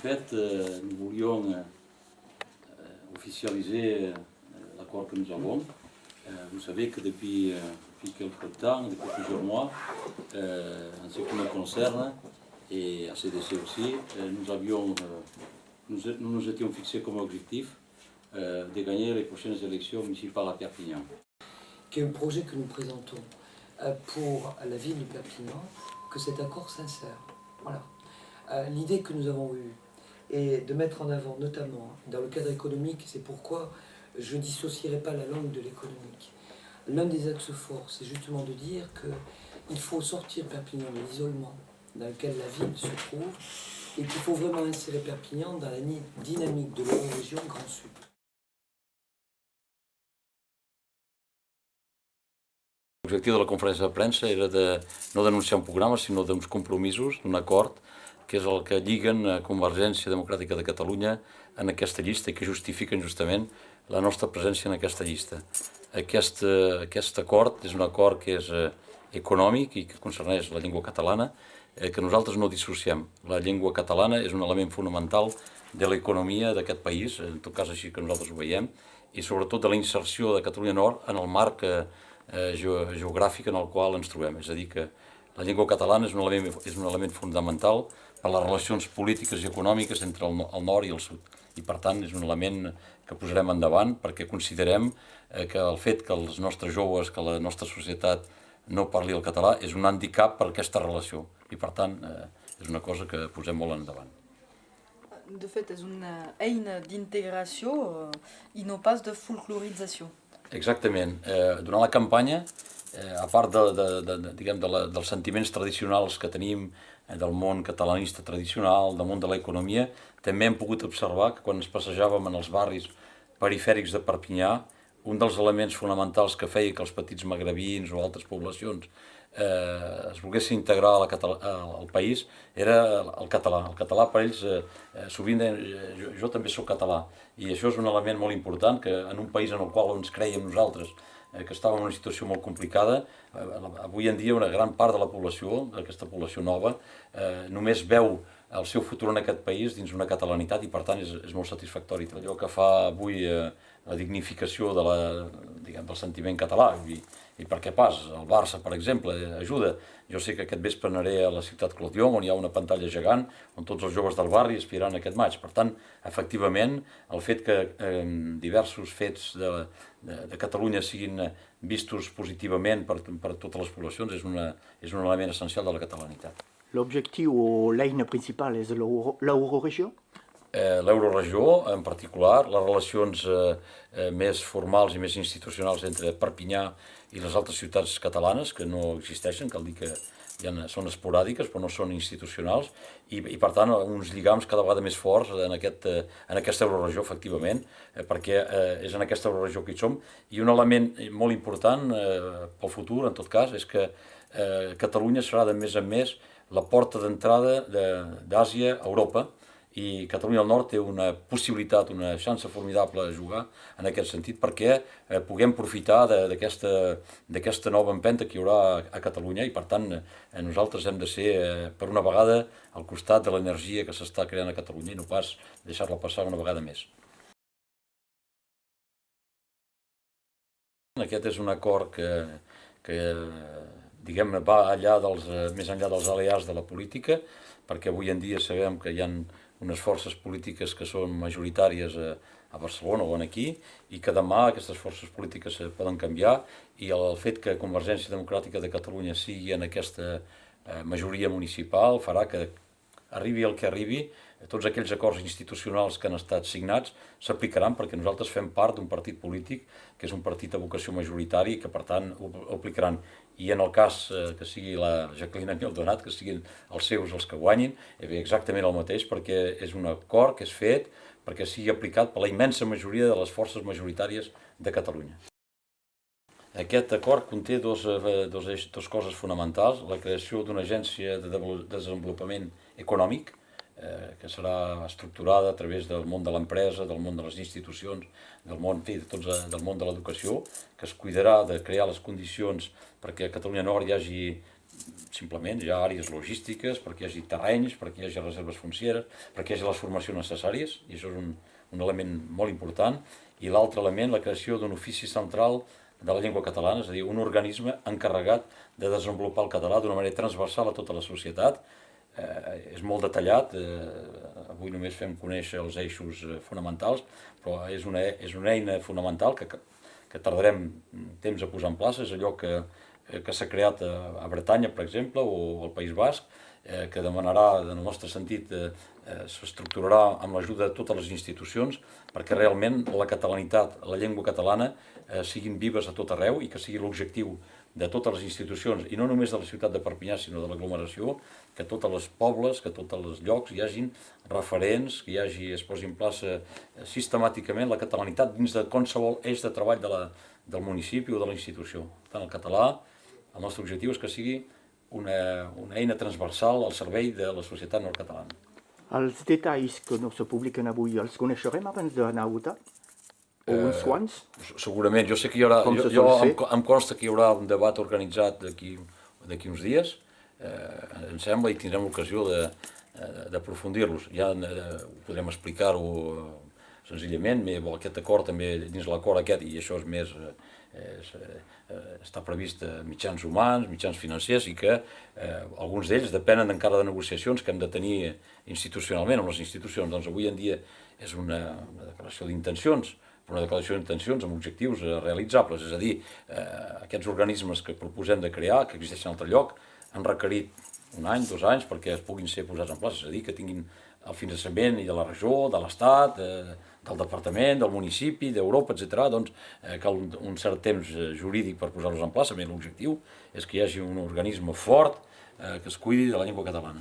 fait, nous voulions officialiser l'accord que nous avons. Vous savez que depuis quelque temps, depuis plusieurs mois, en ce qui me concerne, et à CDC aussi, nous nous étions fixés comme objectif de gagner les prochaines élections municipales à Perpignan. Qui est un projet que nous présentons pour la ville de Perpignan, que cet accord s'insère. Voilà. L'idée que nous avons eue est de mettre en avant, notamment dans le cadre économique, c'est pourquoi je ne dissocierai pas la langue de l'économique. L'un des axes forts, c'est justement de dire qu'il faut sortir Perpignan de l'isolement dans lequel la ville se trouve et qu'il faut vraiment insérer Perpignan dans la dynamique de l'Eurorégion Grand Sud. L'objectiu de la conferència de premsa era de no denunciar un programa, sinó d'uns compromisos, d'un acord, que és el que lliguen a Convergència Democràtica de Catalunya en aquesta llista i que justifiquen justament la nostra presència en aquesta llista. Aquest acord és un acord que és econòmic i que concerneix la llengua catalana, que nosaltres no dissociem. La llengua catalana és un element fonamental de l'economia d'aquest país, en tot cas així que nosaltres ho veiem, i sobretot de la inserció de Catalunya Nord en el marc geogràfic en el qual ens trobem. És a dir, que la llengua catalana és un element fonamental per les relacions polítiques i econòmiques entre el nord i el sud. I per tant és un element que posarem endavant perquè considerem que el fet que els nostres joves, que la nostra societat no parli el català és un handicap per aquesta relació. I per tant és una cosa que posem molt endavant. De fet, és una eina d'integració i no pas de folclorització. Exactament. Durant la campanya, a part dels sentiments tradicionals que tenim del món catalanista tradicional, del món de l'economia, també hem pogut observar que quan ens passejàvem en els barris perifèrics de Perpinyà, un dels elements fonamentals que feia que els petits magrebins o altres poblacions es volguessin integrar al país era el català. El català per ells sovint deien jo també soc català i això és un element molt important que en un país en el qual ens creiem nosaltres que estàvem en una situació molt complicada, avui en dia una gran part de la població, d'aquesta població nova, només veu el seu futur en aquest país dins una catalanitat i per tant és molt satisfactori. Allò que fa avui la dignificació del sentiment català i per què pas, el Barça per exemple ajuda. Jo sé que aquest vespre anaré a la ciutat Clodion on hi ha una pantalla gegant on tots els joves del barri aspiraran a aquest maig. Per tant, efectivament, el fet que diversos fets de Catalunya siguin vistos positivament per totes les poblacions és un element essencial de la catalanitat. L'objectiu o l'eina principal és l'euroregió? L'euroregió, en particular, les relacions més formals i més institucionals entre Perpinyà i les altres ciutats catalanes, que no existeixen, cal dir que són esporàdiques però no són institucionals, i per tant uns lligams cada vegada més forts en aquesta euroregió, efectivament, perquè és en aquesta euroregió que hi som, i un element molt important pel futur, en tot cas, és que Catalunya serà de més en més la porta d'entrada d'Àsia a Europa, i Catalunya del Nord té una possibilitat, una xança formidable a jugar en aquest sentit perquè puguem profitar d'aquesta nova empenta que hi haurà a Catalunya i per tant nosaltres hem de ser per una vegada al costat de l'energia que s'està creant a Catalunya i no pas deixar-la passar una vegada més. Aquest és un acord que diguem-ne va més enllà dels aliats de la política perquè avui en dia sabem que hi ha unes forces polítiques que són majoritàries a Barcelona o aquí i que demà aquestes forces polítiques poden canviar i el fet que Convergència Democràtica de Catalunya sigui en aquesta majoria municipal farà que arribi el que arribi, tots aquells acords institucionals que han estat signats s'aplicaran perquè nosaltres fem part d'un partit polític que és un partit de vocació majoritari i que per tant ho aplicaran. I en el cas que sigui la Jacqueline Añil-Donat, que siguin els seus els que guanyin, exactament el mateix perquè és un acord que és fet perquè sigui aplicat per la immensa majoria de les forces majoritàries de Catalunya. Aquest acord conté dues coses fonamentals, la creació d'una agència de desenvolupament econòmic, que serà estructurada a través del món de l'empresa, del món de les institucions, del món de l'educació, que es cuidarà de crear les condicions perquè a Catalunya Nord hi hagi simplement hi ha àrees logístiques, perquè hi hagi terrenys, perquè hi hagi reserves foncieres, perquè hi hagi les formacions necessàries, i això és un element molt important. I l'altre element, la creació d'un ofici central de la llengua catalana, és a dir, un organisme encarregat de desenvolupar el català d'una manera transversal a tota la societat. És molt detallat, avui només fem conèixer els eixos fonamentals, però és una eina fonamental que tardarem temps a posar en plaça. És allò que s'ha creat a Bretanya, per exemple, o al País Basc, que demanarà, en el nostre sentit, s'estructurarà amb l'ajuda de totes les institucions perquè realment la catalanitat, la llengua catalana, siguin vives a tot arreu i que sigui l'objectiu de totes les institucions, i no només de la ciutat de Perpinyà, sinó de l'aglomeració, que a tots els pobles, que a tots els llocs hi hagin referents, que es posi en plaça sistemàticament la catalanitat dins de qualsevol eix de treball del municipi o de la institució. Per tant, el català, el nostre objectiu és que sigui una eina transversal al servei de la societat nord-catalana. Els detalls que no se publiquen avui els coneixerem abans d'anar a votar? O uns quants? Segurament. Jo sé que hi haurà, em consta que hi haurà un debat organitzat d'aquí uns dies, em sembla, i tindrem l'ocasió d'aprofundir-los. Ja ho podrem explicar-ho senzillament, aquest acord també, dins l'acord aquest, i això és més, està previst mitjans humans, mitjans financers, i que alguns d'ells depenen encara de negociacions que hem de tenir institucionalment amb les institucions. Doncs avui en dia és una declaració d'intencions, una declaració d'intencions amb objectius realitzables, és a dir, aquests organismes que proposem de crear, que existeixen en altre lloc, han requerit un any, 2 anys, perquè es puguin ser posats en plaça, és a dir, que tinguin el finançament de la regió, de l'Estat, del departament, del municipi, d'Europa, etc. Doncs cal un cert temps jurídic per posar-los en plaça. L'objectiu és que hi hagi un organisme fort que es cuidi de la llengua catalana.